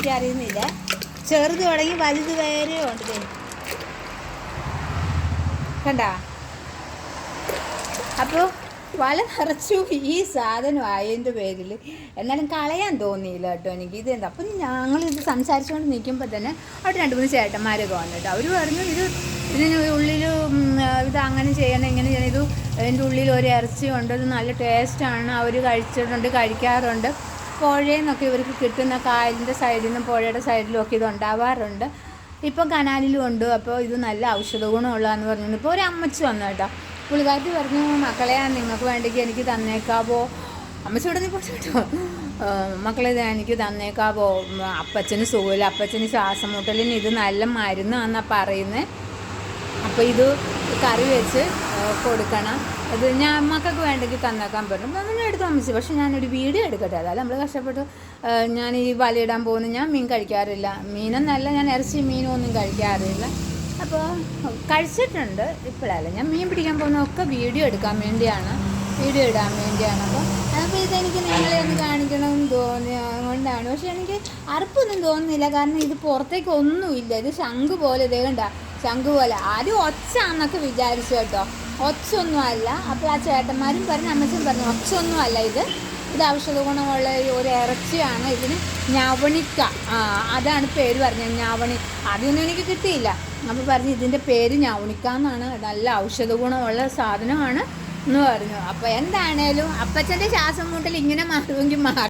എനിക്കറിയുന്നില്ല. ചെറുത് തുടങ്ങി വലുത് വരെ ഉണ്ട്. കണ്ട. അപ്പോൾ വല നിറച്ചു ഈ സാധനം ആയതിൻ്റെ പേരിൽ എന്നാലും കളയാൻ തോന്നിയില്ല കേട്ടോ എനിക്ക്. ഇത് എന്താ അപ്പം ഞങ്ങളിത് സംസാരിച്ചുകൊണ്ട് നിൽക്കുമ്പോൾ തന്നെ അവിടെ 2-3 ചേട്ടന്മാരൊക്കെ വന്നിട്ട് അവർ പറഞ്ഞു ഇതിന് ഉള്ളിൽ ഇത് അങ്ങനെ ചെയ്യണം ഇങ്ങനെ ചെയ്യണം, ഇത് ഇതിൻ്റെ ഉള്ളിൽ ഒരു ഇറച്ചിയുണ്ട്, ഇത് നല്ല ടേസ്റ്റാണ്, അവർ കഴിച്ചിട്ടുണ്ട് കഴിക്കാറുണ്ട്. പുഴയിൽ നിന്നൊക്കെ ഇവർക്ക് കിട്ടുന്ന കായലിൻ്റെ സൈഡിൽ നിന്നും പുഴയുടെ സൈഡിലും ഒക്കെ ഇത് ഉണ്ടാവാറുണ്ട്. ഇപ്പം കനാലിലും ഉണ്ട്. അപ്പോൾ ഇത് നല്ല ഔഷധ ഗുണമുള്ളതെന്ന് പറഞ്ഞു. ഇപ്പോൾ ഒരു അമ്മച്ചി വന്നു കേട്ടോ. പുള്ളിക്കാരി പറഞ്ഞു, മക്കളെ നിങ്ങൾക്ക് വേണ്ടിക്ക് എനിക്ക് തന്നേക്കാവോ? അമ്മച്ചി ഇവിടെ നിന്ന് പോട്ടോ, മക്കളെ എനിക്ക് തന്നേക്കാവോ? അപ്പച്ചന് സുഖമില്ല, അപ്പച്ചന് ശ്വാസം മുട്ടലിന് ഇത് നല്ല മരുന്നാണെന്നാണ് പറയുന്നത്. അപ്പോൾ ഇത് കറി വെച്ച് കൊടുക്കണം, അത് ഞാൻ മക്കൾക്ക് വേണ്ടെങ്കിൽ തന്നേക്കാൻ പറഞ്ഞു. അതൊന്നും എടുത്തു അമ്മച്ചി. പക്ഷെ ഞാനൊരു വീഡിയോ എടുക്കട്ടെ, അതായത് നമ്മൾ കഷ്ടപ്പെട്ട് ഞാൻ ഈ വലയിടാൻ പോകുന്നു. ഞാൻ മീൻ കഴിക്കാറില്ല, മീനെന്നല്ല ഞാൻ ഇറച്ചി മീനും ഒന്നും കഴിക്കാറില്ല. അപ്പോൾ കഴിച്ചിട്ടുണ്ട് ഇപ്പോഴല്ല, ഞാൻ മീൻ പിടിക്കാൻ പോകുന്നതൊക്കെ വീഡിയോ എടുക്കാൻ വേണ്ടിയാണ്, വീഡിയോ ഇടാൻ വേണ്ടിയാണ്. അപ്പോൾ ഇതെനിക്ക് നിങ്ങളെ ഒന്ന് കാണിക്കണമെന്ന് തോന്നിയ കൊണ്ടാണ്. പക്ഷെ എനിക്ക് അറുപ്പൊന്നും തോന്നുന്നില്ല, കാരണം ഇത് പുറത്തേക്ക് ഒന്നുമില്ല. ഇത് ശംഖ് പോലെ, ഇതേ കണ്ട ശംഖ് പോലെ. ആദ്യം ഒച്ചാന്നൊക്കെ വിചാരിച്ചു കേട്ടോ, ഒച്ചൊന്നും അല്ല. അപ്പോൾ ആ ചേട്ടന്മാരും പറഞ്ഞു, അമ്മച്ചും പറഞ്ഞു ഒച്ചൊന്നും അല്ല, ഇത് ഔഷധ ഗുണമുള്ള ഒരു ഇറച്ചിയാണ്. ഇതിന് ഞവണിക്ക, അതാണ് പേര് പറഞ്ഞത്, ഞവണി. അതൊന്നും എനിക്ക് കിട്ടിയില്ല. അപ്പോൾ പറഞ്ഞു ഇതിൻ്റെ പേര് ഞവണിക്ക എന്നാണ്, നല്ല ഔഷധ ഗുണമുള്ള സാധനമാണ് എന്ന് പറഞ്ഞു. അപ്പോൾ എന്താണേലും അപ്പച്ചൻ്റെ ശ്വാസം മുട്ടൽ ഇങ്ങനെ മാറുമെങ്കിൽ മാറും.